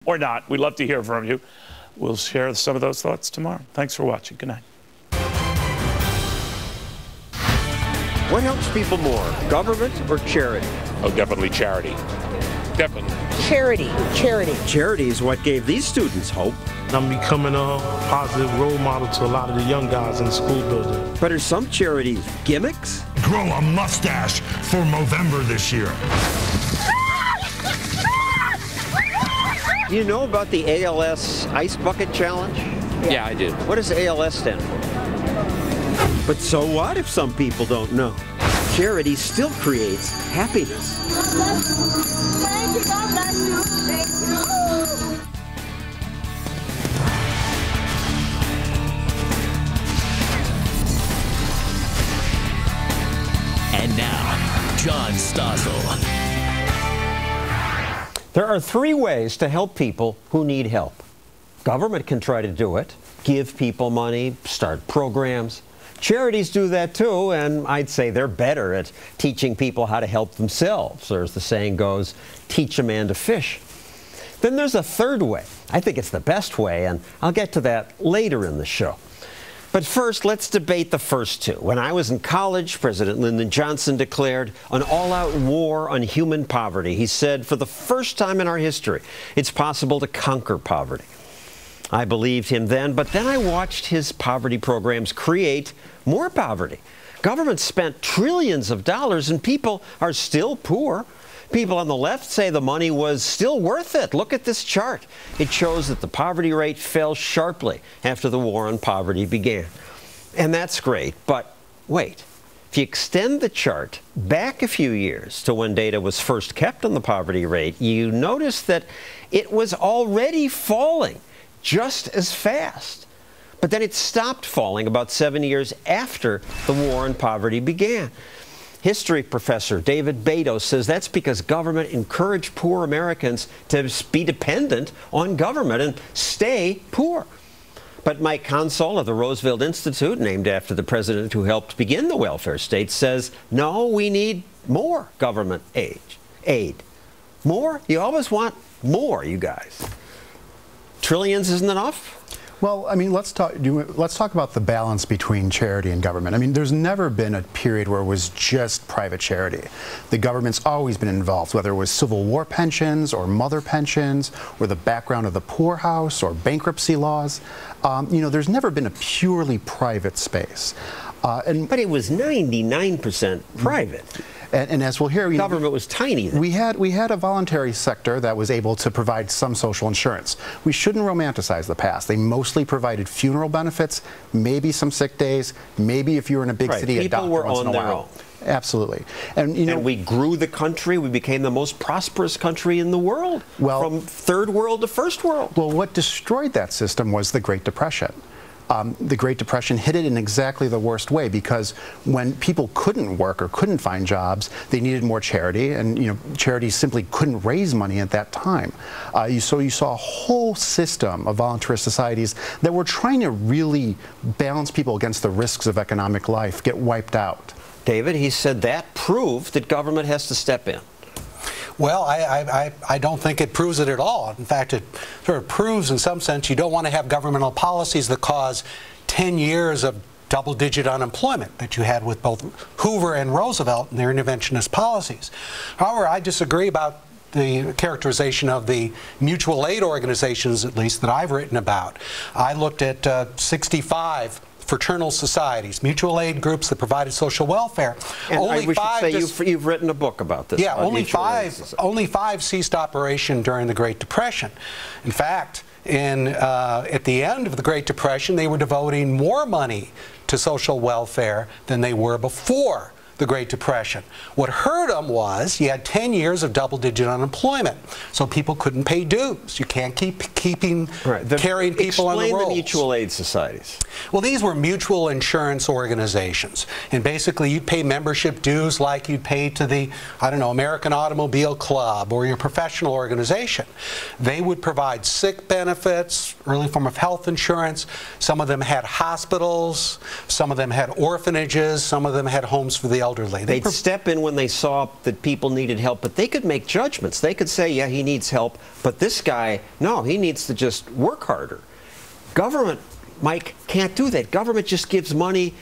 or not. We'd love to hear from you. We'll share some of those thoughts tomorrow. Thanks for watching. Good night. What helps people more, government or charity? Oh, definitely charity. Definitely. Charity. Charity is what gave these students hope. I'm becoming a positive role model to a lot of the young guys in the school building. But are some charities gimmicks? Grow a mustache for Movember this year. Do you know about the ALS Ice Bucket Challenge? Yeah, I do. What does ALS stand for? But so what if some people don't know? Charity still creates happiness. Thank you, God bless you. Thank you. And now, John Stossel. There are three ways to help people who need help. Government can try to do it, give people money, start programs. Charities do that too, and I'd say they're better at teaching people how to help themselves, or as the saying goes, teach a man to fish. Then there's a third way. I think it's the best way, and I'll get to that later in the show. But first, let's debate the first two. When I was in college, President Lyndon Johnson declared an all-out war on human poverty. He said, for the first time in our history, it's possible to conquer poverty. I believed him then, but then I watched his poverty programs create more poverty. Government spent trillions of dollars and people are still poor. People on the left say the money was still worth it. Look at this chart. It shows that the poverty rate fell sharply after the war on poverty began. And that's great, but wait. If you extend the chart back a few years to when data was first kept on the poverty rate, you notice that it was already falling just as fast. But then it stopped falling about 7 years after the war on poverty began. History professor David Beto says that's because government encouraged poor Americans to be dependent on government and stay poor. But Mike Consol of the Roosevelt Institute, named after the president who helped begin the welfare state, says, no, we need more government aid. More? You always want more, you guys. Trillions isn't enough? Well, I mean, let's talk about the balance between charity and government. I mean, there's never been a period where it was just private charity. The government's always been involved, whether it was Civil War pensions or mother pensions or the background of the poorhouse or bankruptcy laws. You know, there's never been a purely private space. But it was 99% private. And as we'll hear, government was tiny then. We had a voluntary sector that was able to provide some social insurance. We shouldn't romanticize the past. They mostly provided funeral benefits, maybe some sick days, maybe if you were in a big city, a doctor once in a while. People were on their own. Absolutely. And you know, we grew the country. We became the most prosperous country in the world. Well, from third world to first world. Well, what destroyed that system was the Great Depression. The Great Depression hit it in exactly the worst way, because when people couldn't work or couldn't find jobs, they needed more charity, and you know, charities simply couldn't raise money at that time. So you saw a whole system of voluntarist societies that were trying to really balance people against the risks of economic life get wiped out. David, he said that proved that government has to step in. Well, I don't think it proves it at all. In fact, it sort of proves in some sense you don't want to have governmental policies that cause 10 years of double-digit unemployment that you had with both Hoover and Roosevelt and their interventionist policies. However, I disagree about the characterization of the mutual aid organizations, at least, that I've written about. I looked at 65 fraternal societies, mutual aid groups that provided social welfare. And we should say you've written a book about this. Yeah, only five ceased operation during the Great Depression. In fact, at the end of the Great Depression, they were devoting more money to social welfare than they were before the Great Depression. What hurt them was you had 10 years of double-digit unemployment, so people couldn't pay dues. You can't keep carrying people on the rolls. Explain the mutual aid societies. Well, these were mutual insurance organizations, and basically you'd pay membership dues like you'd pay to the, I don't know, American Automobile Club or your professional organization. They would provide sick benefits, early form of health insurance. Some of them had hospitals, some of them had orphanages, some of them had homes for the elderly. elderly. They'd step in when they saw that people needed help, but they could make judgments. They could say, yeah, he needs help, but this guy, no, he needs to just work harder. Government, Mike, can't do that. Government just gives money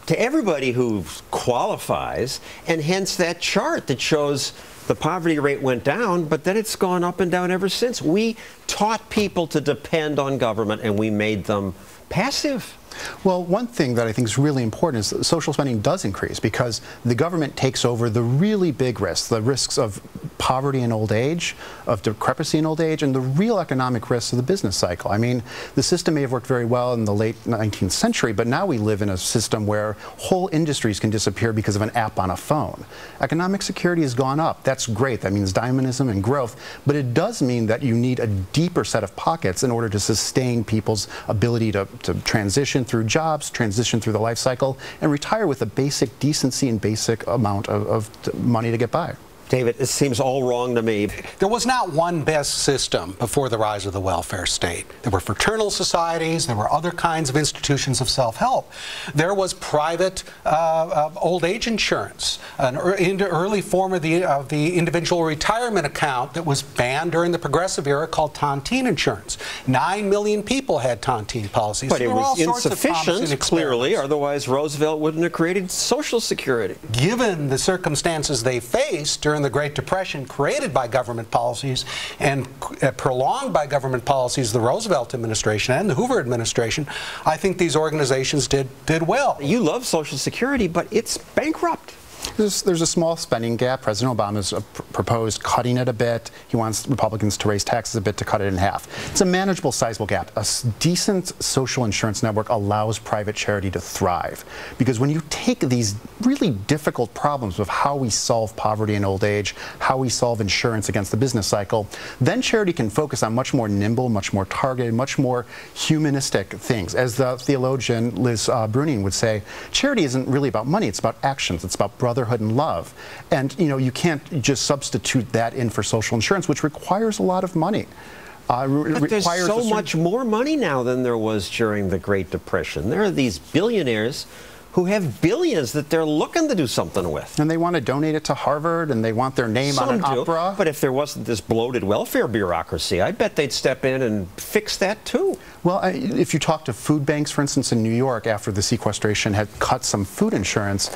to everybody who qualifies, and hence that chart that shows the poverty rate went down, but then it's gone up and down ever since. We taught people to depend on government, and we made them passive. Well, one thing that I think is really important is that social spending does increase because the government takes over the really big risks, the risks of poverty in old age, of decrepity in old age, and the real economic risks of the business cycle. I mean, the system may have worked very well in the late 19th century, but now we live in a system where whole industries can disappear because of an app on a phone. Economic security has gone up. That's great. That means dynamism and growth, but it does mean that you need a deeper set of pockets in order to sustain people's ability to transition through jobs, transition through the life cycle, and retire with a basic decency and basic amount of money to get by. David, it seems all wrong to me. There was not one best system before the rise of the welfare state. There were fraternal societies, there were other kinds of institutions of self-help. There was private old age insurance, an early form of the individual retirement account that was banned during the progressive era called tontine insurance. 9 million people had tontine policies. But it was insufficient, clearly, otherwise Roosevelt wouldn't have created Social Security. Given the circumstances they faced during the Great Depression, created by government policies and prolonged by government policies, the Roosevelt administration and the Hoover administration, I think these organizations did well. You love Social Security, but it's bankrupt. There's a small spending gap. President Obama's proposed cutting it a bit. He wants Republicans to raise taxes a bit to cut it in half. It's a manageable, sizable gap. A decent social insurance network allows private charity to thrive. Because when you take these really difficult problems of how we solve poverty in old age, how we solve insurance against the business cycle, then charity can focus on much more nimble, much more targeted, much more humanistic things. As the theologian Liz Bruning would say, charity isn't really about money, it's about actions, it's about brotherhood and love. And you can't just substitute that in for social insurance, which requires a lot of money. But there's so much more money now than there was during the Great Depression. There are these billionaires who have billions that they're looking to do something with. And they want to donate it to Harvard, and they want their name on an opera. But if there wasn't this bloated welfare bureaucracy, I bet they'd step in and fix that too. Well, if you talk to food banks, for instance, in New York, after the sequestration had cut some food insurance,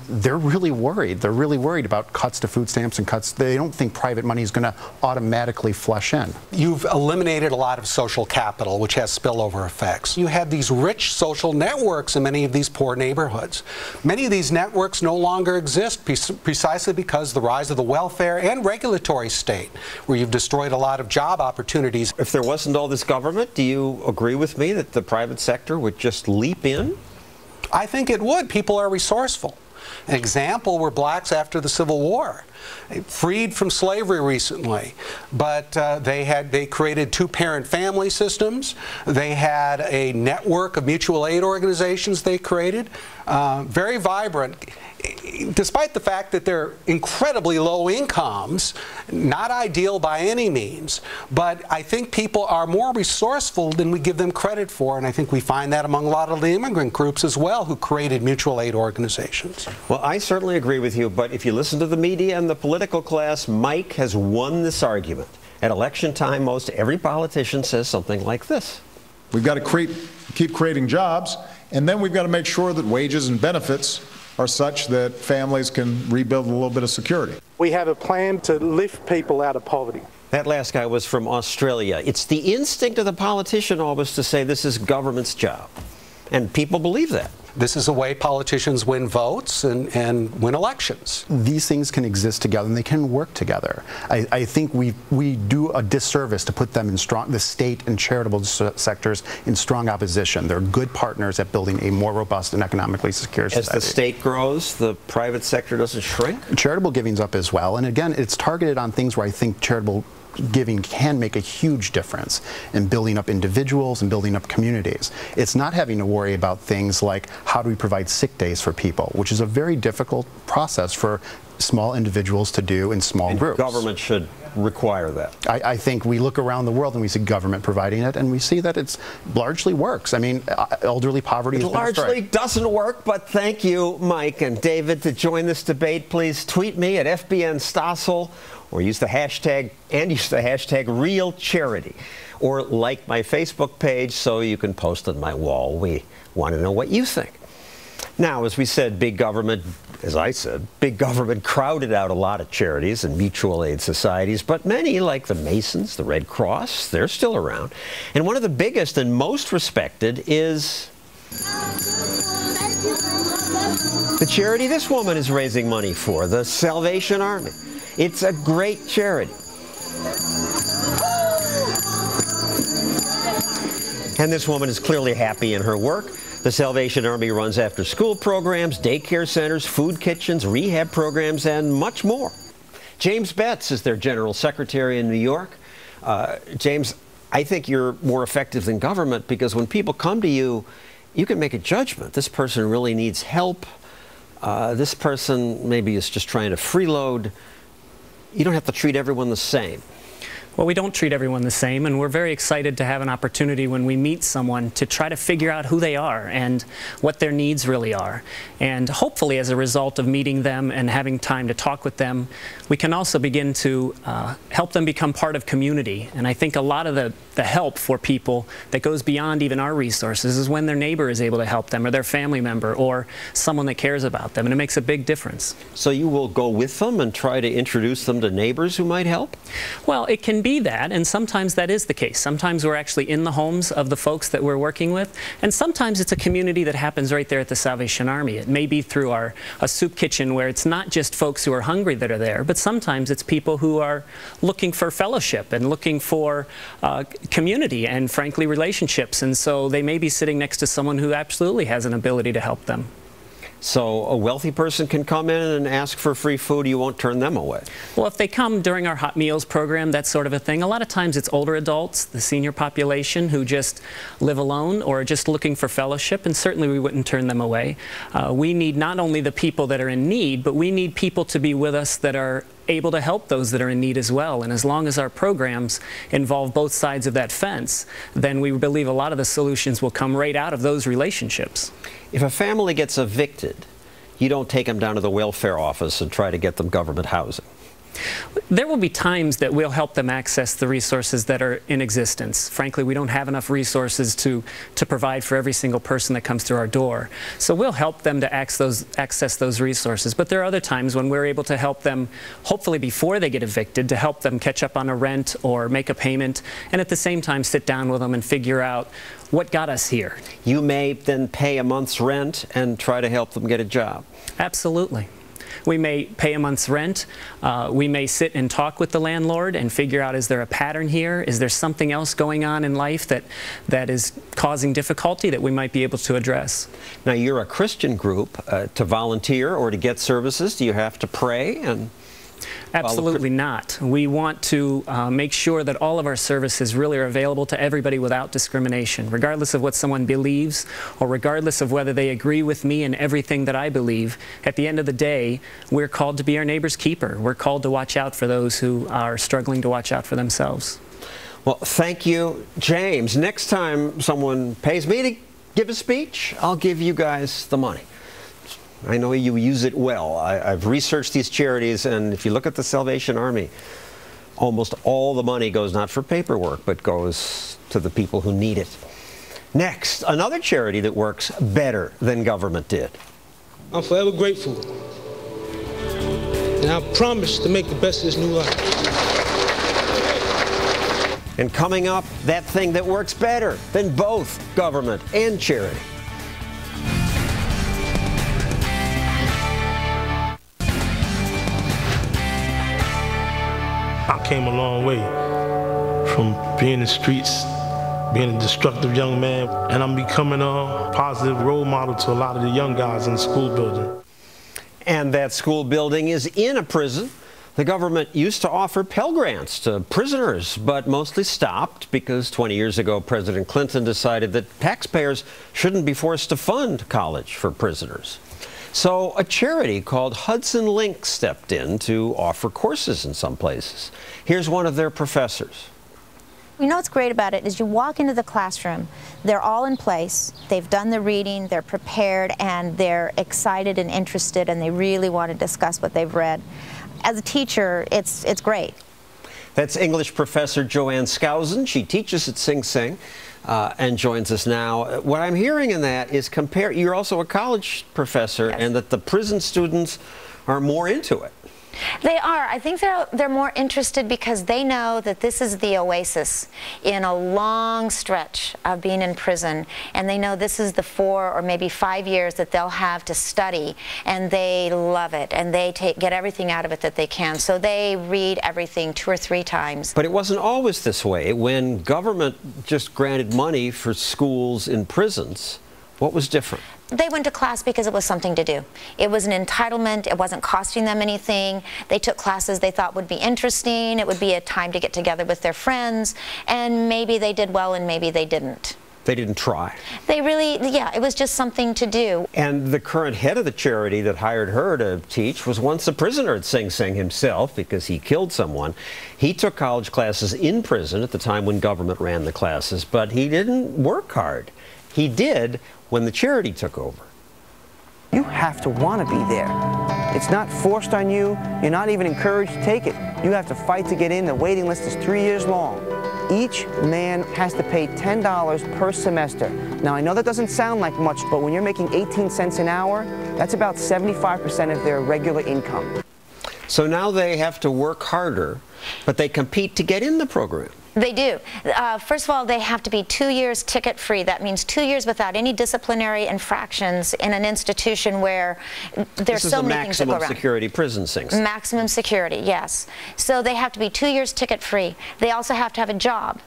they're really worried. They're really worried about cuts to food stamps and cuts. They don't think private money is going to automatically flush in. You've eliminated a lot of social capital, which has spillover effects. You have these rich social networks in many of these poor neighborhoods. Many of these networks no longer exist precisely because the rise of the welfare and regulatory state, where you've destroyed a lot of job opportunities. If there wasn't all this government, do you agree with me that the private sector would just leap in? I think it would. People are resourceful. An example were blacks after the Civil War, freed from slavery recently, but they created two-parent family systems. They had a network of mutual aid organizations they created, very vibrant. Despite the fact that they're incredibly low incomes, not ideal by any means, but I think people are more resourceful than we give them credit for, and I think we find that among a lot of the immigrant groups as well who created mutual aid organizations. Well, I certainly agree with you, but if you listen to the media and the political class, Mike has won this argument. At election time, most every politician says something like this. We've got to keep creating jobs, and then we've got to make sure that wages and benefits are such that families can rebuild a little bit of security. We have a plan to lift people out of poverty. That last guy was from Australia. It's the instinct of the politician always to say this is government's job. And people believe that. This is the way politicians win votes and win elections. These things can exist together and they can work together. I think we do a disservice to put them in the state and charitable sectors in strong opposition. They're good partners at building a more robust and economically secure society. As the state grows, the private sector doesn't shrink? Charitable giving's up as well. And again, it's targeted on things where I think charitable giving can make a huge difference in building up individuals and building up communities. It's not having to worry about things like how do we provide sick days for people, which is a very difficult process for small individuals to do in small groups. Government should require that. I think we look around the world and we see government providing it, and we see that it's largely works. I mean, elderly poverty has been largely doesn't work, but thank you, Mike and David. To join this debate, please tweet me at FBN Stossel, or use the hashtag #RealCharity, or like my Facebook page so you can post on my wall. We want to know what you think. Now, as we said, big government, as I said, big government crowded out a lot of charities and mutual aid societies, but many, like the Masons, the Red Cross, they're still around. And one of the biggest and most respected is the charity this woman is raising money for, the Salvation Army. It's a great charity. And this woman is clearly happy in her work. The Salvation Army runs after-school programs, daycare centers, food kitchens, rehab programs, and much more. James Betts is their general secretary in New York. James, I think you're more effective than government, because when people come to you, you can make a judgment. This person really needs help. This person maybe is just trying to freeload. You don't have to treat everyone the same. Well, we don't treat everyone the same, and we're very excited to have an opportunity when we meet someone to try to figure out who they are and what their needs really are. And hopefully, as a result of meeting them and having time to talk with them, we can also begin to help them become part of community. And I think a lot of the help for people that goes beyond even our resources is when their neighbor is able to help them, or their family member, or someone that cares about them, and it makes a big difference. So you will go with them and try to introduce them to neighbors who might help? Well, it can be that, and sometimes that is the case. Sometimes we're actually in the homes of the folks that we're working with, and sometimes it's a community that happens right there at the Salvation Army. It may be through a soup kitchen, where it's not just folks who are hungry that are there, but sometimes it's people who are looking for fellowship and looking for community and, frankly, relationships, and so they may be sitting next to someone who absolutely has an ability to help them. So a wealthy person can come in and ask for free food, you won't turn them away? Well, if they come during our Hot Meals program, that sort of a thing, a lot of times it's older adults, the senior population, who just live alone or are just looking for fellowship, and certainly we wouldn't turn them away. We need not only the people that are in need, but we need people to be with us that are able to help those that are in need as well. And as long as our programs involve both sides of that fence, then we believe a lot of the solutions will come right out of those relationships. If a family gets evicted, you don't take them down to the welfare office and try to get them government housing. There will be times that we'll help them access the resources that are in existence. Frankly, we don't have enough resources to provide for every single person that comes through our door. So we'll help them to access those resources. But there are other times when we're able to help them, hopefully before they get evicted, to help them catch up on a rent or make a payment, and at the same time sit down with them and figure out what got us here. You may then pay a month's rent and try to help them get a job. Absolutely. We may pay a month's rent. We may sit and talk with the landlord and figure out, is there a pattern here? Is there something else going on in life that is causing difficulty that we might be able to address? Now, you're a Christian group. To volunteer or to get services, do you have to pray? And absolutely not. We want to make sure that all of our services really are available to everybody without discrimination, regardless of what someone believes or regardless of whether they agree with me in everything that I believe. At the end of the day, we're called to be our neighbor's keeper. We're called to watch out for those who are struggling to watch out for themselves. Well, thank you, James. Next time someone pays me to give a speech, I'll give you guys the money. I know you use it well. I've researched these charities, and if you look at the Salvation Army, almost all the money goes not for paperwork, but goes to the people who need it. Next, another charity that works better than government did. I'm forever grateful, and I promise to make the best of this new life. And coming up, that thing that works better than both government and charity. I came a long way from being in the streets, being a destructive young man, and I'm becoming a positive role model to a lot of the young guys in the school building. And that school building is in a prison. The government used to offer Pell Grants to prisoners, but mostly stopped because 20 years ago President Clinton decided that taxpayers shouldn't be forced to fund college for prisoners. So a charity called Hudson Link stepped in to offer courses in some places. Here's one of their professors. You know what's great about it is you walk into the classroom, they're all in place, they've done the reading, they're prepared, and they're excited and interested, and they really want to discuss what they've read. As a teacher, it's great. That's English professor Joanne Skousen. She teaches at Sing Sing and joins us now. What I'm hearing in that is you're also a college professor, yes, and that the prison students are more into it. They are. I think they're more interested because they know that this is the oasis in a long stretch of being in prison, and they know this is the 4 or maybe 5 years that they'll have to study, and they love it, and they get everything out of it that they can. So they read everything 2 or 3 times. But it wasn't always this way. When government just granted money for schools in prisons, what was different? They went to class because it was something to do. It was an entitlement. It wasn't costing them anything. They took classes they thought would be interesting. It would be a time to get together with their friends, and maybe they did well and maybe they didn't. They didn't try. They really, yeah, it was just something to do. And the current head of the charity that hired her to teach was once a prisoner at Sing Sing himself because he killed someone. He took college classes in prison at the time when government ran the classes, but he didn't work hard. He did when the charity took over. You have to want to be there. It's not forced on you. You're not even encouraged to take it. You have to fight to get in. The waiting list is 3 years long. Each man has to pay $10 per semester. Now, I know that doesn't sound like much, but when you're making 18 cents an hour, that's about 75% of their regular income. So now they have to work harder, but they compete to get in the program. They do. First of all, they have to be 2 years ticket-free. That means 2 years without any disciplinary infractions in an institution where there's so many things that go around. This is a maximum security prison, Sing Sing. Maximum security, yes. So they have to be 2 years ticket-free. They also have to have a job.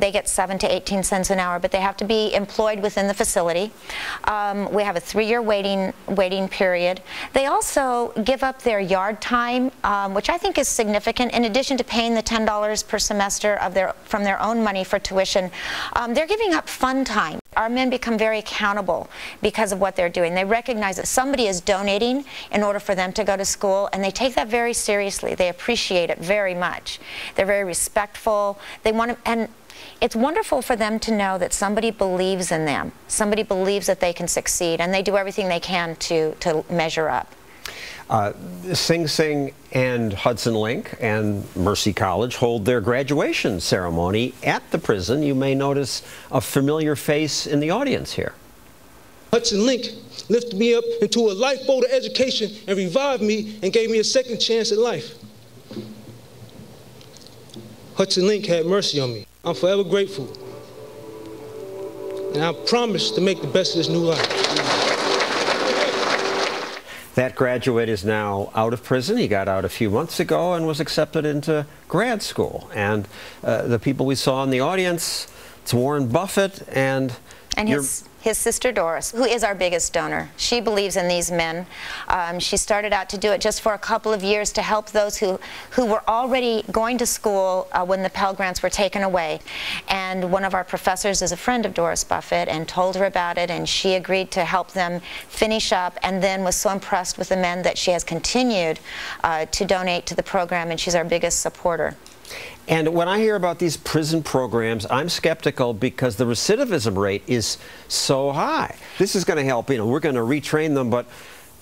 They get 7 to 18 cents an hour, but they have to be employed within the facility. We have a 3-year waiting period. They also give up their yard time, which I think is significant. In addition to paying the $10 per semester from their own money for tuition, they're giving up fun time. Our men become very accountable because of what they're doing. They recognize that somebody is donating in order for them to go to school, and they take that very seriously. They appreciate it very much. They're very respectful. They want to, and it's wonderful for them to know that somebody believes in them. Somebody believes that they can succeed, and they do everything they can to measure up. Sing Sing and Hudson Link and Mercy College hold their graduation ceremony at the prison. You may notice a familiar face in the audience here. Hudson Link lifted me up into a lifeboat of education and revived me and gave me a second chance at life. Hudson Link had mercy on me. I'm forever grateful. And I promise to make the best of this new life. That graduate is now out of prison. He got out a few months ago and was accepted into grad school. And the people we saw in the audience, it's Warren Buffett and his sister Doris, who is our biggest donor. She believes in these men. She started out to do it just for a couple of years to help those who were already going to school when the Pell Grants were taken away. And one of our professors is a friend of Doris Buffett and told her about it, and she agreed to help them finish up, and then was so impressed with the men that she has continued to donate to the program, and she's our biggest supporter. And when I hear about these prison programs, I'm skeptical because the recidivism rate is so high. This is going to help, we're going to retrain them, but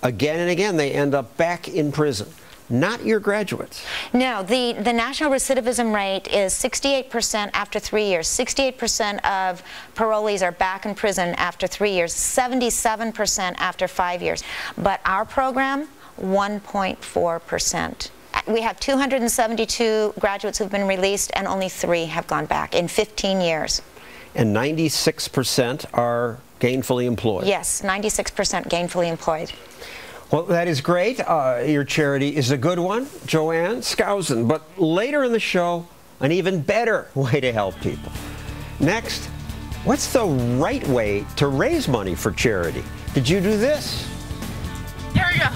again and again they end up back in prison. Not your graduates. No, the national recidivism rate is 68% after 3 years. 68% of parolees are back in prison after 3 years, 77% after 5 years. But our program, 1.4%. We have 272 graduates who've been released, and only 3 have gone back in 15 years. And 96% are gainfully employed. Yes, 96% gainfully employed. Well, that is great. Your charity is a good one, Joanne Skousen. But later in the show, an even better way to help people. Next, what's the right way to raise money for charity? Did you do this? Here we go.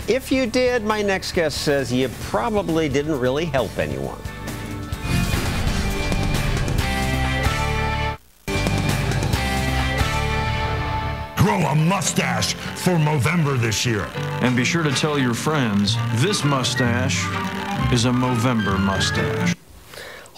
If you did, my next guest says you probably didn't really help anyone. grow a mustache for Movember this year. And be sure to tell your friends, this mustache is a Movember mustache.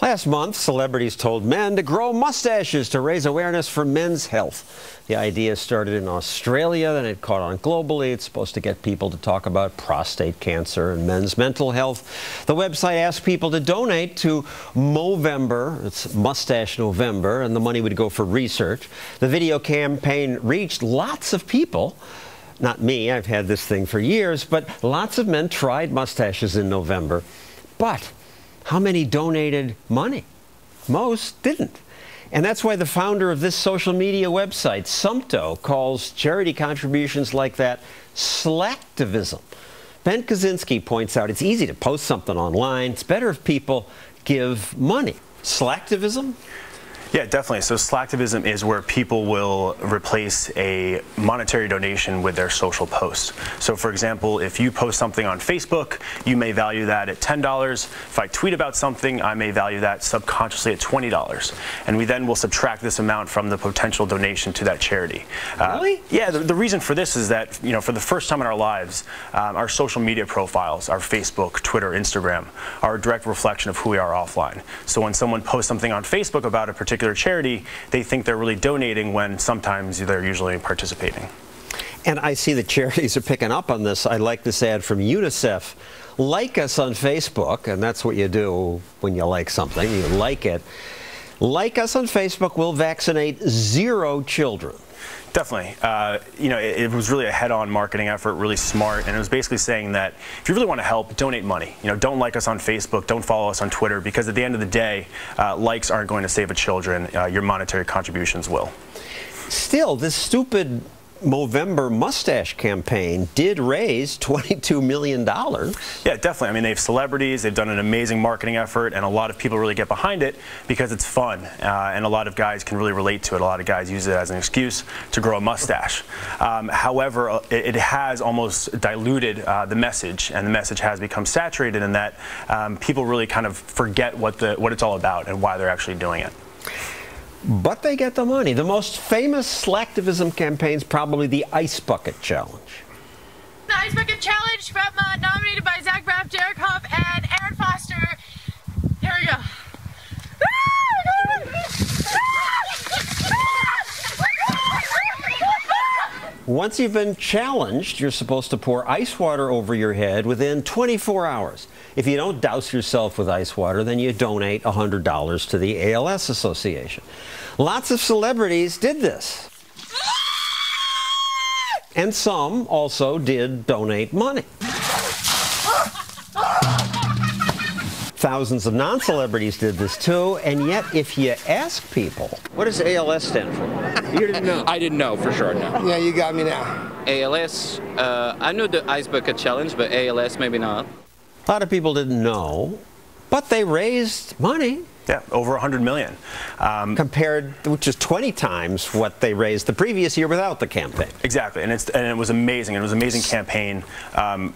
Last month, celebrities told men to grow mustaches to raise awareness for men's health. The idea started in Australia, then it caught on globally. It's supposed to get people to talk about prostate cancer and men's mental health. The website asked people to donate to Movember, it's Mustache November, and the money would go for research. The video campaign reached lots of people. Not me, I've had this thing for years, but lots of men tried mustaches in November. But how many donated money? Most didn't. And that's why the founder of this social media website, Sumpto, calls charity contributions like that Slacktivism. Ben Kaczynski points out it's easy to post something online. It's better if people give money. Slacktivism? Yeah, definitely. So Slacktivism is where people will replace a monetary donation with their social post. So for example, if you post something on Facebook, you may value that at $10. If I tweet about something, I may value that subconsciously at $20. And we then will subtract this amount from the potential donation to that charity. Really? Yeah, the reason for this is that, you know, for the first time in our lives, our social media profiles, our Facebook, Twitter, Instagram, are a direct reflection of who we are offline. So when someone posts something on Facebook about a particular charity, they think they're really donating when sometimes they're usually participating. And I see the charities are picking up on this. I like this ad from UNICEF. Like us on Facebook, and that's what you do when you like something, you like it. Like us on Facebook, we'll vaccinate 0 children. Definitely. You know, it was really a head-on marketing effort, really smart, and it was basically saying that if you really want to help, donate money. You know, don't like us on Facebook, don't follow us on Twitter, because at the end of the day, likes aren't going to save the children. Your monetary contributions will. Still, this stupid Movember mustache campaign did raise $22 million. Yeah, definitely. I mean, they have celebrities, they've done an amazing marketing effort, and a lot of people really get behind it because it's fun, and a lot of guys can really relate to it. A lot of guys use it as an excuse to grow a mustache. However, it has almost diluted the message, and the message has become saturated in that people really kind of forget what it's all about and why they're actually doing it. But they get the money. The most famous Slacktivism campaign is probably the Ice Bucket Challenge. The Ice Bucket Challenge from nominated by Zach Braff, Derek Huff, and Aaron Foster. Here we go. Once you've been challenged, you're supposed to pour ice water over your head within 24 hours. If you don't douse yourself with ice water, then you donate $100 to the ALS Association. Lots of celebrities did this. And some also did donate money. Thousands of non-celebrities did this too, and yet if you ask people, what does ALS stand for? You didn't know? I didn't know for sure, no. Yeah, you got me now. ALS, I knew the Ice Bucket Challenge, but ALS maybe not. A lot of people didn't know, but they raised money. Yeah, over 100 million. Compared, which is 20 times what they raised the previous year without the campaign. Exactly, and it was amazing. It was an amazing campaign,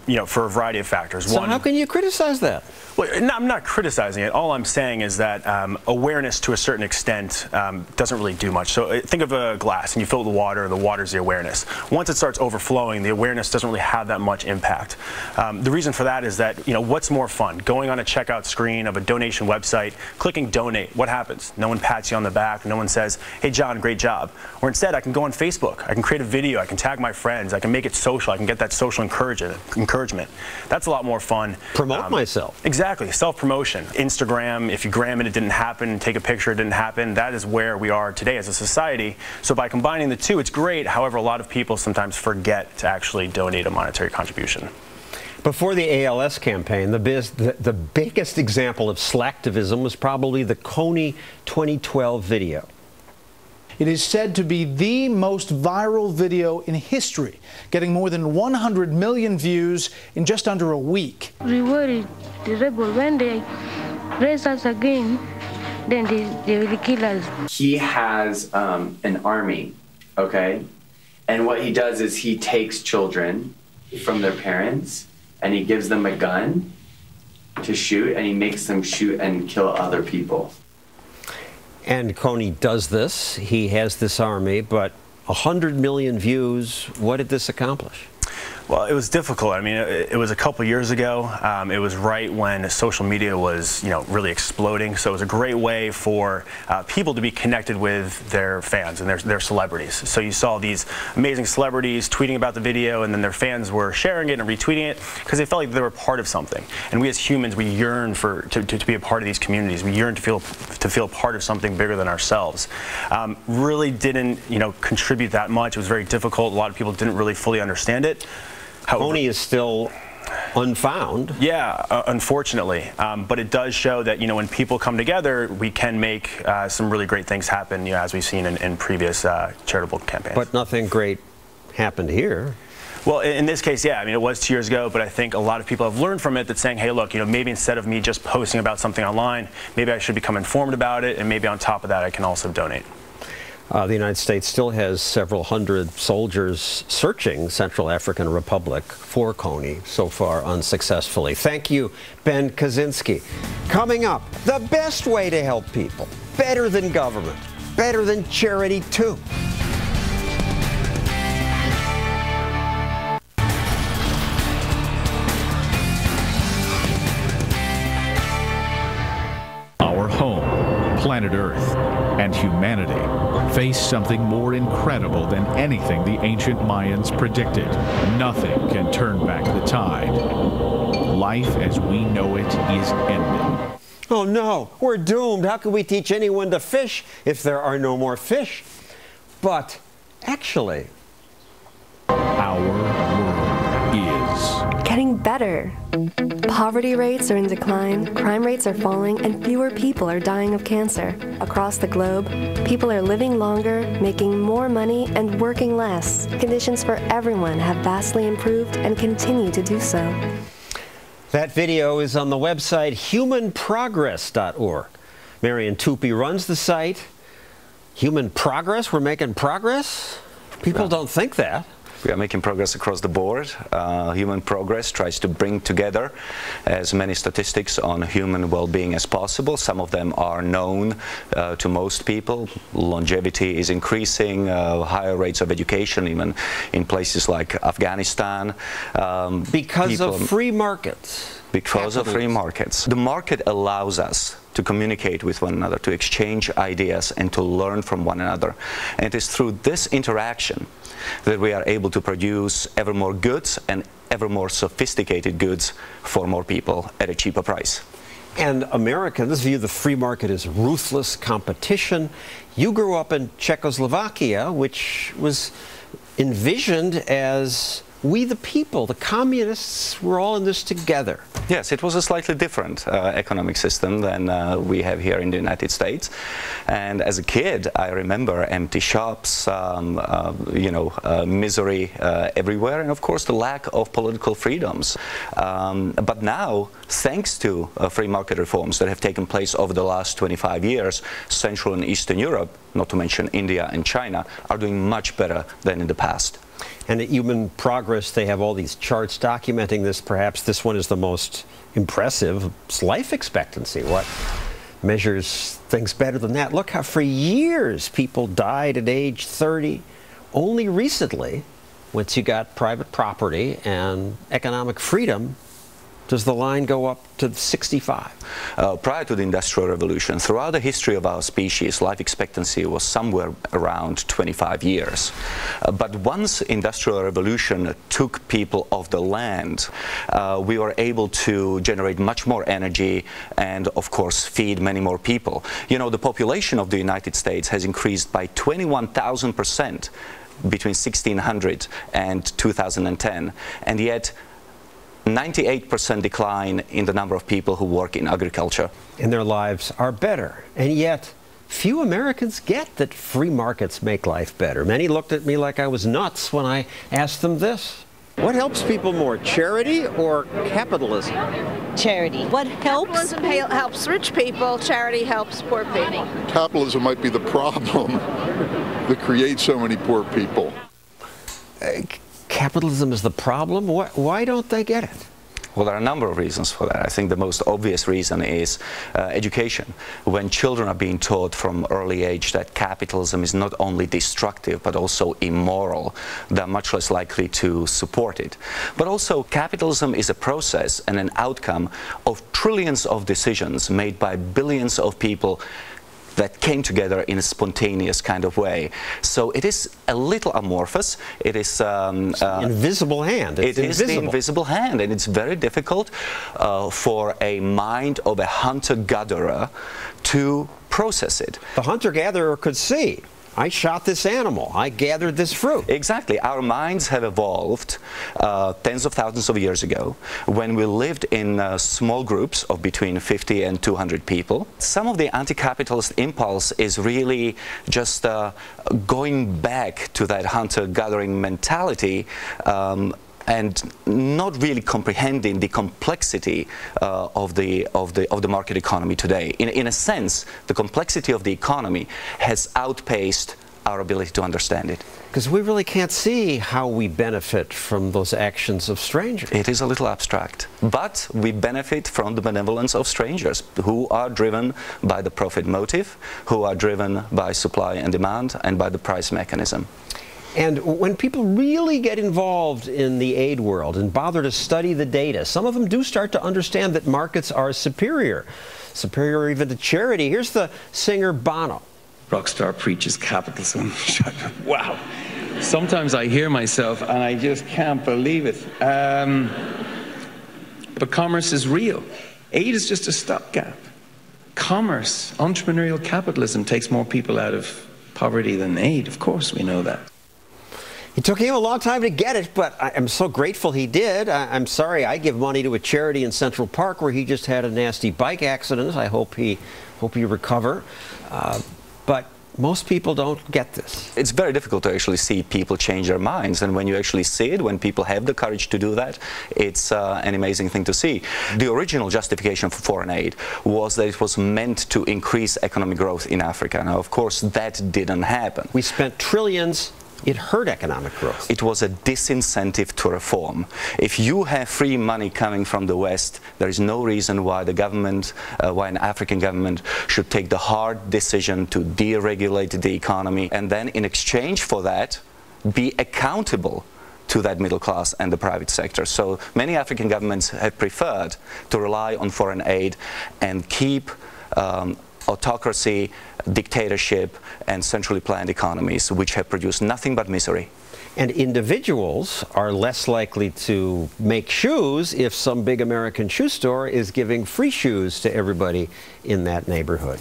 you know, for a variety of factors. So how can you criticize that? Well, no, I'm not criticizing it. All I'm saying is that awareness to a certain extent doesn't really do much. So think of a glass and you fill it with water, the water's the awareness. Once it starts overflowing, the awareness doesn't really have that much impact. The reason for that is that, you know, what's more fun? Going on a checkout screen of a donation website, clicking donate, what happens? No one pats you on the back, no one says, hey John, great job. Or instead, I can go on Facebook, I can create a video, I can tag my friends, I can make it social, I can get that social encouragement. That's a lot more fun. Promote myself. Exactly, self-promotion. Instagram, if you gram it didn't happen, take a picture, it didn't happen. That is where we are today as a society. So by combining the two, it's great. However, a lot of people sometimes forget to actually donate a monetary contribution. Before the ALS campaign, the biggest example of slacktivism was probably the Coney 2012 video. It is said to be the most viral video in history, getting more than 100 million views in just under a week. Reward the rebel when they raise us again, then they will kill us. He has an army, okay? And what he does is he takes children from their parents and he gives them a gun to shoot, and he makes them shoot and kill other people. And Coney does this. He has this army, but 100 million views. What did this accomplish? Well, it was difficult. I mean, it was a couple years ago. It was right when social media was, really exploding. So it was a great way for people to be connected with their fans and their celebrities. So you saw these amazing celebrities tweeting about the video, and then their fans were sharing it and retweeting it because they felt like they were part of something. And we as humans, we yearn to be a part of these communities. We yearn to feel part of something bigger than ourselves. Really didn't, contribute that much. It was very difficult. A lot of people didn't really fully understand it. Pony is still unfound. Yeah, unfortunately. But it does show that, when people come together, we can make some really great things happen, as we've seen in previous charitable campaigns. But nothing great happened here. Well, in this case, yeah. I mean, it was 2 years ago, but I think a lot of people have learned from it that's saying, hey, look, maybe instead of me just posting about something online, maybe I should become informed about it, and maybe on top of that, I can also donate. The United States still has several hundred soldiers searching Central African Republic for Coney, so far unsuccessfully. Thank you, Ben Kaczynski. Coming up, the best way to help people, better than government, better than charity too. Our home, planet Earth, and humanity face something more incredible than anything the ancient Mayans predicted. Nothing can turn back the tide. Life as we know it is ending. Oh no, we're doomed. How can we teach anyone to fish if there are no more fish? But actually, our world is getting better. Poverty rates are in decline, crime rates are falling, and fewer people are dying of cancer. Across the globe, people are living longer, making more money, and working less. Conditions for everyone have vastly improved and continue to do so. That video is on the website humanprogress.org. Marian Tupy runs the site. Human progress? We're making progress? People don't think that. We are making progress across the board. Human Progress tries to bring together as many statistics on human well-being as possible. Some of them are known to most people. Longevity is increasing, higher rates of education, even in places like Afghanistan. Because of free markets. Because of free markets. The market allows us to communicate with one another, to exchange ideas, and to learn from one another. And it is through this interaction that we are able to produce ever more goods and ever more sophisticated goods for more people at a cheaper price. And Americans view the free market as ruthless competition. You grew up in Czechoslovakia, which was envisioned as we the people, the communists, were all in this together. Yes, it was a slightly different economic system than we have here in the United States. And as a kid, I remember empty shops, misery everywhere, and of course the lack of political freedoms. But now, thanks to free market reforms that have taken place over the last 25 years, Central and Eastern Europe, not to mention India and China, are doing much better than in the past. And at Human Progress, they have all these charts documenting this. Perhaps this one is the most impressive. It's life expectancy. What measures things better than that? Look how for years people died at age 30. Only recently, once you got private property and economic freedom, does the line go up to 65? Prior to the Industrial Revolution, throughout the history of our species, life expectancy was somewhere around 25 years. But once Industrial Revolution took people off the land, we were able to generate much more energy and, of course, feed many more people. You know, the population of the United States has increased by 21,000% between 1600 and 2010, and yet 98% decline in the number of people who work in agriculture. And their lives are better. And yet, few Americans get that free markets make life better. Many looked at me like I was nuts when I asked them this. What helps people more, charity or capitalism? Charity. What helps? Capitalism helps rich people, charity helps poor people. Capitalism might be the problem that creates so many poor people. Capitalism is the problem? Why don't they get it? Well, there are a number of reasons for that. I think the most obvious reason is education. When children are being taught from early age that capitalism is not only destructive but also immoral, they're much less likely to support it. But also, capitalism is a process and an outcome of trillions of decisions made by billions of people that came together in a spontaneous kind of way. So it is a little amorphous. It is invisible hand. It is the invisible hand, and it's very difficult for a mind of a hunter-gatherer to process it. The hunter-gatherer could see, I shot this animal, I gathered this fruit. Exactly. Our minds have evolved tens of thousands of years ago when we lived in small groups of between 50 and 200 people. Some of the anti-capitalist impulse is really just going back to that hunter-gathering mentality and not really comprehending the complexity of the market economy today. In a sense, the complexity of the economy has outpaced our ability to understand it. Because we really can't see how we benefit from those actions of strangers. It is a little abstract. But we benefit from the benevolence of strangers who are driven by the profit motive, who are driven by supply and demand, and by the price mechanism. And when people really get involved in the aid world and bother to study the data, some of them do start to understand that markets are superior even to charity. Here's the singer Bono. Rockstar preaches capitalism. Wow. Sometimes I hear myself and I just can't believe it. But commerce is real. Aid is just a stopgap. Commerce, entrepreneurial capitalism takes more people out of poverty than aid. Of course, we know that. It took him a long time to get it, but I'm so grateful he did. I'm sorry I give money to a charity in Central Park where he just had a nasty bike accident. I hope he recover. But most people don't get this. It's very difficult to actually see people change their minds, and when you actually see it, when people have the courage to do that, it's an amazing thing to see. The original justification for foreign aid was that it was meant to increase economic growth in Africa. Now, of course, that didn't happen. We spent trillions. It hurt economic growth. It was a disincentive to reform. If you have free money coming from the West, there is no reason why the government, why an African government should take the hard decision to deregulate the economy and then in exchange for that be accountable to that middle class and the private sector. So many African governments have preferred to rely on foreign aid and keep autocracy, dictatorship, and centrally planned economies, which have produced nothing but misery. And individuals are less likely to make shoes if some big American shoe store is giving free shoes to everybody in that neighborhood.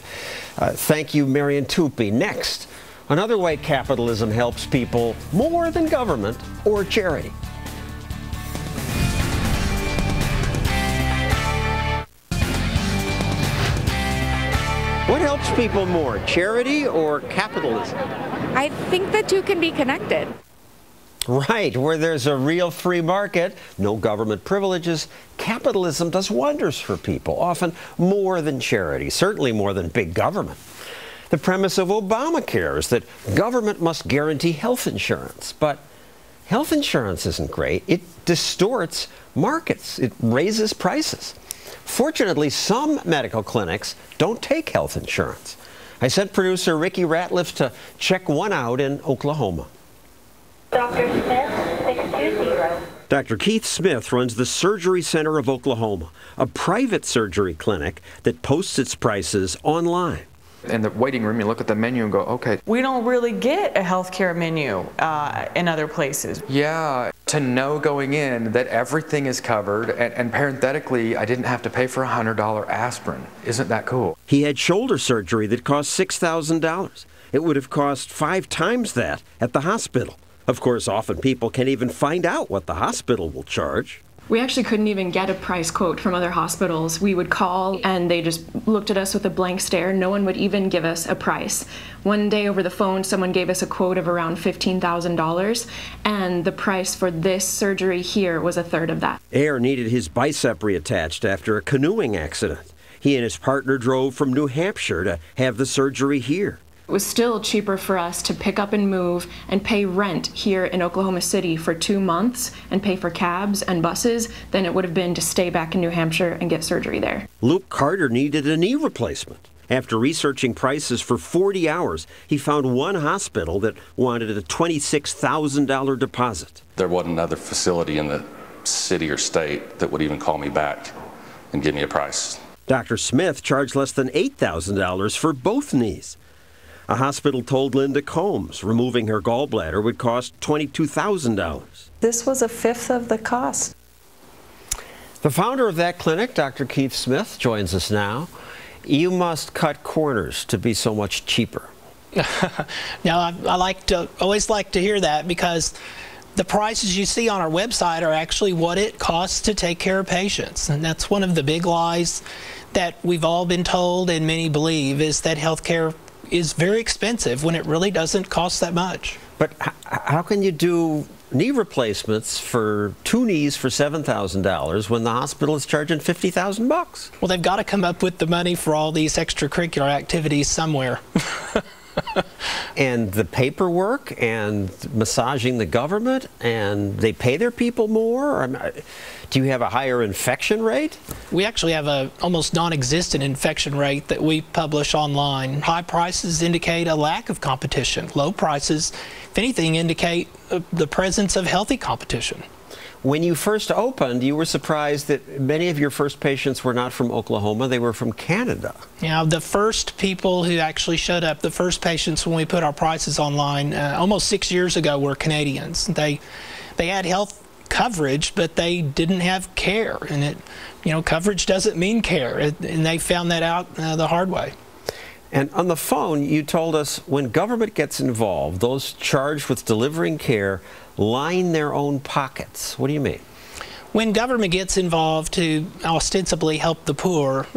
Thank you, Marian Tupy. Next, another way capitalism helps people more than government or charity. What helps people more, charity or capitalism? I think the two can be connected. Right, where there's a real free market, no government privileges, capitalism does wonders for people, often more than charity, certainly more than big government. The premise of Obamacare is that government must guarantee health insurance, but health insurance isn't great. It distorts markets. It raises prices. Fortunately, some medical clinics don't take health insurance. I sent producer Ricky Ratliff to check one out in Oklahoma. Dr. Smith, 620. Dr. Keith Smith runs the Surgery Center of Oklahoma, a private surgery clinic that posts its prices online. In the waiting room, you look at the menu and go, okay. We don't really get a healthcare menu in other places. Yeah, to know going in that everything is covered, and parenthetically, I didn't have to pay for a $100 aspirin. Isn't that cool? He had shoulder surgery that cost $6,000. It would have cost 5 times that at the hospital. Of course, often people can't even find out what the hospital will charge. We actually couldn't even get a price quote from other hospitals. We would call and they just looked at us with a blank stare. No one would even give us a price. One day over the phone, someone gave us a quote of around $15,000, and the price for this surgery here was a third of that. Ayer needed his bicep reattached after a canoeing accident. He and his partner drove from New Hampshire to have the surgery here. It was still cheaper for us to pick up and move and pay rent here in Oklahoma City for 2 months and pay for cabs and buses than it would have been to stay back in New Hampshire and get surgery there. Luke Carter needed a knee replacement. After researching prices for 40 hours, he found one hospital that wanted a $26,000 deposit. There wasn't another facility in the city or state that would even call me back and give me a price. Dr. Smith charged less than $8,000 for both knees. A hospital told Linda Combs removing her gallbladder would cost $22,000. This was a fifth of the cost. The founder of that clinic, Dr. Keith Smith, joins us now. You must cut corners to be so much cheaper. Now, I always like to hear that, because the prices you see on our website are actually what it costs to take care of patients. And that's one of the big lies that we've all been told and many believe, is that healthcare is very expensive when it really doesn't cost that much. But how can you do knee replacements for 2 knees for $7,000 when the hospital is charging $50,000? Well, they've got to come up with the money for all these extracurricular activities somewhere. And the paperwork and massaging the government, and they pay their people more? Do you have a higher infection rate? We actually have a almost non-existent infection rate that we publish online. High prices indicate a lack of competition. Low prices, if anything, indicate the presence of healthy competition. When you first opened, you were surprised that many of your first patients were not from Oklahoma, they were from Canada. Yeah, the first people who actually showed up, the first patients when we put our prices online, almost 6 years ago, were Canadians. They had health coverage, but they didn't have care, and coverage doesn't mean care, and they found that out the hard way. And on the phone, you told us when government gets involved, those charged with delivering care line their own pockets. What do you mean? When government gets involved to ostensibly help the poor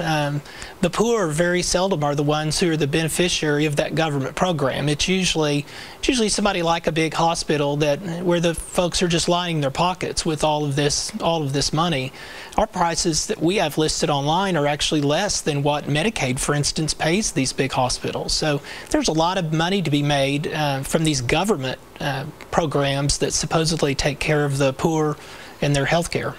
very seldom are the ones who are the beneficiary of that government program. It's usually somebody like a big hospital where the folks are just lining their pockets with all of this money. Our prices that we have listed online are actually less than what Medicaid, for instance, pays these big hospitals. So there's a lot of money to be made from these government programs that supposedly take care of the poor and their health care.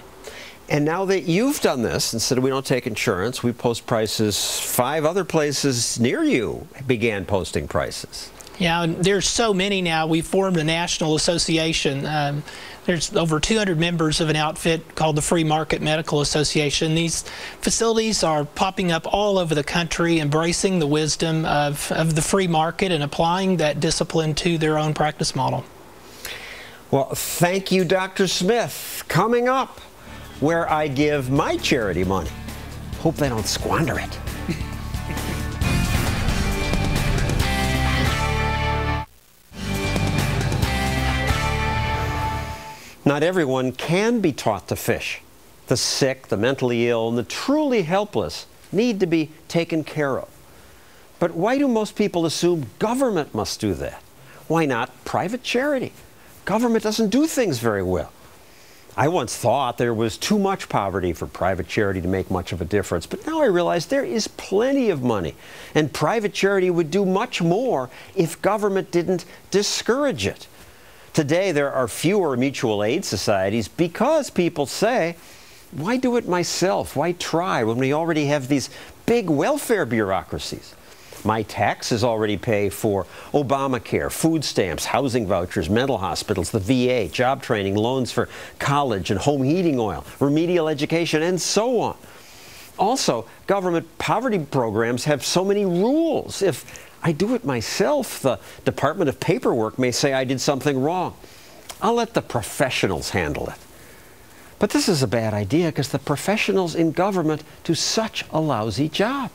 And now that you've done this, instead of we don't take insurance, we post prices. 5 other places near you began posting prices. Yeah, there's so many now. We formed a national association. There's over 200 members of an outfit called the Free Market Medical Association. These facilities are popping up all over the country, embracing the wisdom of the free market and applying that discipline to their own practice model. Well, thank you, Dr. Smith. Coming up, where I give my charity money. Hope they don't squander it. Not everyone can be taught to fish. The sick, the mentally ill, and the truly helpless need to be taken care of. But why do most people assume government must do that? Why not private charity? Government doesn't do things very well. I once thought there was too much poverty for private charity to make much of a difference, but now I realize there is plenty of money, and private charity would do much more if government didn't discourage it. Today, there are fewer mutual aid societies because people say, why do it myself? Why try when we already have these big welfare bureaucracies? My taxes already pay for Obamacare, food stamps, housing vouchers, mental hospitals, the VA, job training, loans for college and home heating oil, remedial education, and so on. Also, government poverty programs have so many rules. If I do it myself, the Department of Paperwork may say I did something wrong. I'll let the professionals handle it. But this is a bad idea because the professionals in government do such a lousy job.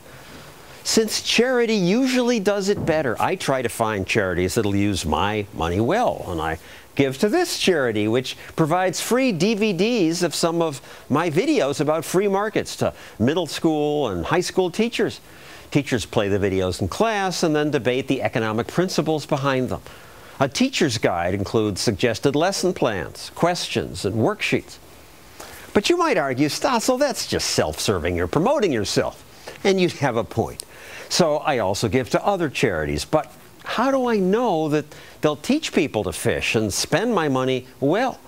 Since charity usually does it better, I try to find charities that'll use my money well, and I give to this charity, which provides free DVDs of some of my videos about free markets to middle school and high school teachers. Teachers play the videos in class and then debate the economic principles behind them. A teacher's guide includes suggested lesson plans, questions, and worksheets. But you might argue, Stossel, that's just self-serving. You're promoting yourself. And you'd have a point. So I also give to other charities, but how do I know that they'll teach people to fish and spend my money well?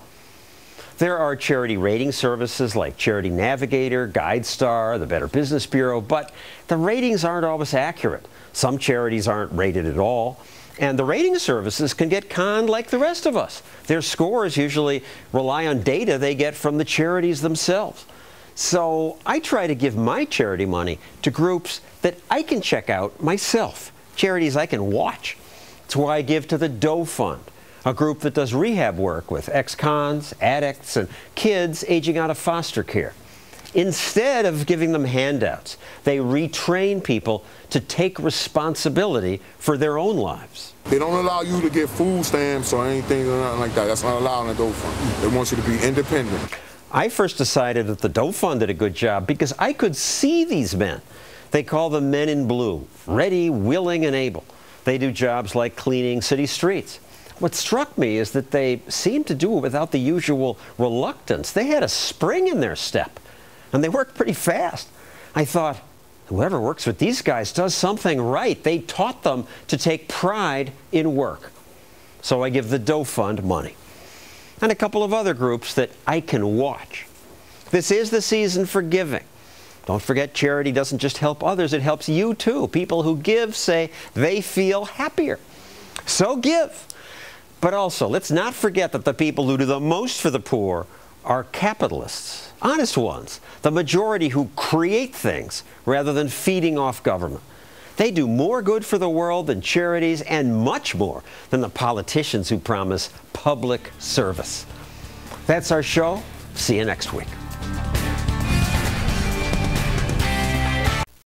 There are charity rating services like Charity Navigator, GuideStar, the Better Business Bureau, but the ratings aren't always accurate. Some charities aren't rated at all, and the rating services can get conned like the rest of us. Their scores usually rely on data they get from the charities themselves. So I try to give my charity money to groups that I can check out myself, charities I can watch. That's why I give to the Doe Fund, a group that does rehab work with ex-cons, addicts, and kids aging out of foster care. Instead of giving them handouts, they retrain people to take responsibility for their own lives. They don't allow you to get food stamps or anything or nothing like that. That's not allowed in the Doe Fund. They want you to be independent. I first decided that the Doe Fund did a good job because I could see these men. They call them men in blue, ready, willing, and able. They do jobs like cleaning city streets. What struck me is that they seemed to do it without the usual reluctance. They had a spring in their step, and they worked pretty fast. I thought, whoever works with these guys does something right. They taught them to take pride in work. So I give the Doe Fund money. And a couple of other groups that I can watch. This is the season for giving. Don't forget, charity doesn't just help others, it helps you too. People who give say they feel happier. So give. But also, let's not forget that the people who do the most for the poor are capitalists, honest ones, the majority who create things rather than feeding off government. They do more good for the world than charities and much more than the politicians who promise public service. That's our show. See you next week.